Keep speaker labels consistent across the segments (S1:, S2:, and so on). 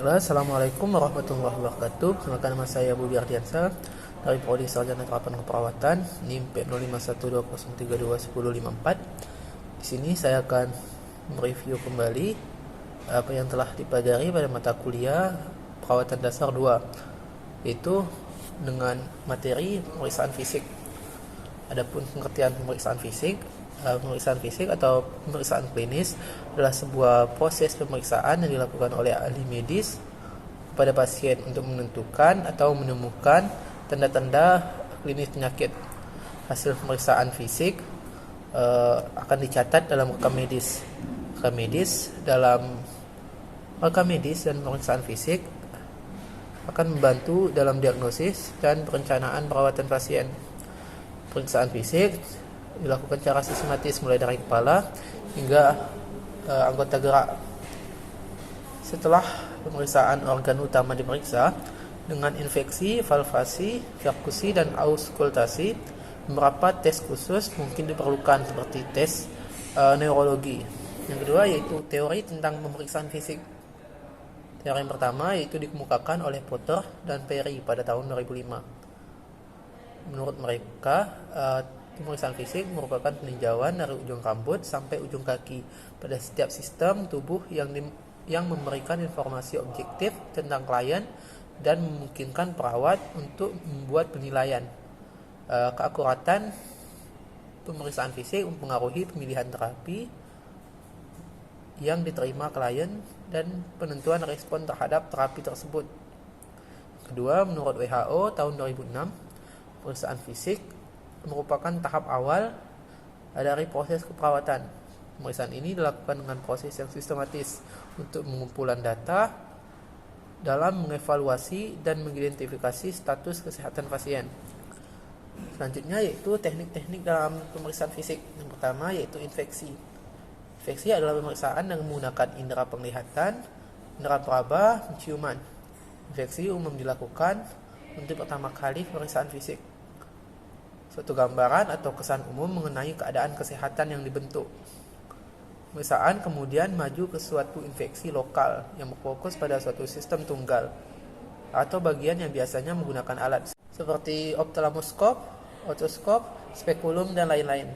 S1: Bismillah, Assalamualaikum warahmatullahi wabarakatuh. Kenalkan, nama saya Budi Ardiansyah dari Prodi Sarjana Terapan Keperawatan NIM P051203211054. Di sini saya akan mereview kembali apa yang telah dipelajari pada mata kuliah Perawatan Dasar 2, yaitu dengan materi pemeriksaan fisik. Adapun pengertian pemeriksaan fisik atau pemeriksaan klinis adalah sebuah proses pemeriksaan yang dilakukan oleh ahli medis kepada pasien untuk menentukan atau menemukan tanda-tanda klinis penyakit. Hasil pemeriksaan fisik akan dicatat dalam rekam medis. Rekam medis dan pemeriksaan fisik akan membantu dalam diagnosis dan perencanaan perawatan pasien. Pemeriksaan fisik dilakukan secara sistematis mulai dari kepala hingga anggota gerak. Setelah pemeriksaan organ utama diperiksa dengan infeksi, valvasi, perkusi, dan auskultasi, beberapa tes khusus mungkin diperlukan seperti tes neurologi. Yang kedua yaitu teori tentang pemeriksaan fisik. Teori yang pertama yaitu dikemukakan oleh Potter dan Perry pada tahun 2005. Menurut mereka, pemeriksaan fisik merupakan peninjauan dari ujung rambut sampai ujung kaki pada setiap sistem tubuh yang memberikan informasi objektif tentang klien dan memungkinkan perawat untuk membuat penilaian. Keakuratan pemeriksaan fisik mempengaruhi pemilihan terapi yang diterima klien dan penentuan respon terhadap terapi tersebut. Kedua, menurut WHO tahun 2006, pemeriksaan fisik merupakan tahap awal dari proses keperawatan. Pemeriksaan ini dilakukan dengan proses yang sistematis untuk pengumpulan data dalam mengevaluasi dan mengidentifikasi status kesehatan pasien. Selanjutnya yaitu teknik-teknik dalam pemeriksaan fisik. Yang pertama yaitu infeksi. Infeksi adalah pemeriksaan yang menggunakan indera penglihatan, indera peraba, penciuman. Infeksi umum dilakukan untuk pertama kali pemeriksaan fisik. Suatu gambaran atau kesan umum mengenai keadaan kesehatan yang dibentuk. Pemeriksaan kemudian maju ke suatu infeksi lokal yang berfokus pada suatu sistem tunggal atau bagian yang biasanya menggunakan alat seperti ophthalmoskop, otoskop, spekulum, dan lain-lain.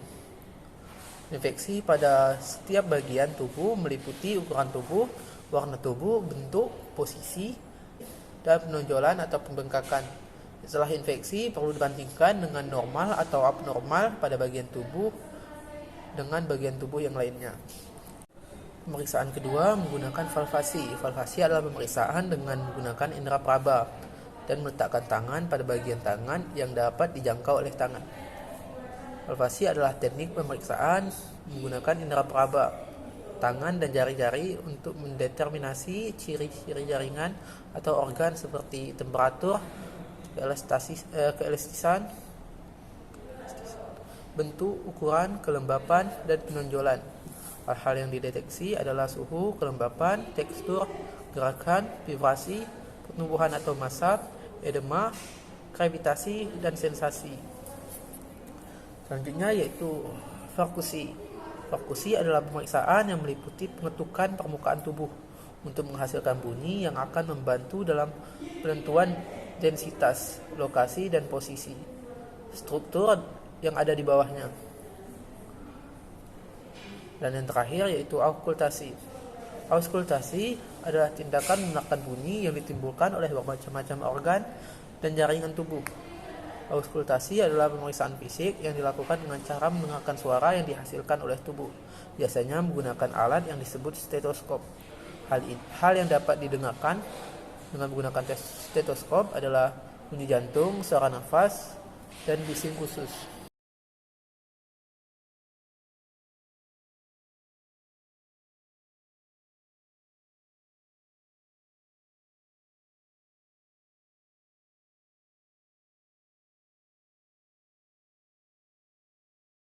S1: Infeksi pada setiap bagian tubuh meliputi ukuran tubuh, warna tubuh, bentuk, posisi, dan penonjolan atau pembengkakan. Setelah infeksi perlu dibandingkan dengan normal atau abnormal pada bagian tubuh dengan bagian tubuh yang lainnya. Pemeriksaan kedua menggunakan valvasi. Valvasi adalah pemeriksaan dengan menggunakan indera peraba dan meletakkan tangan pada bagian tangan yang dapat dijangkau oleh tangan. Valvasi adalah teknik pemeriksaan menggunakan indera peraba, tangan dan jari-jari untuk mendeterminasi ciri-ciri jaringan atau organ seperti temperatur, keelastisan, bentuk, ukuran, kelembapan, dan penonjolan. Hal-hal yang dideteksi adalah suhu, kelembapan, tekstur, gerakan, vibrasi, pertumbuhan atau massa, edema, gravitasi, dan sensasi. Selanjutnya yaitu perkusi. Perkusi adalah pemeriksaan yang meliputi pengetukan permukaan tubuh untuk menghasilkan bunyi yang akan membantu dalam penentuan densitas, lokasi, dan posisi struktur yang ada di bawahnya. Dan yang terakhir yaitu auskultasi. Auskultasi adalah tindakan menekan bunyi yang ditimbulkan oleh bermacam-macam organ dan jaringan tubuh. Auskultasi adalah pemeriksaan fisik yang dilakukan dengan cara mendengarkan suara yang dihasilkan oleh tubuh, biasanya menggunakan alat yang disebut stetoskop. Hal yang dapat didengarkan dengan menggunakan stetoskop adalah bunyi jantung, suara nafas, dan bising usus.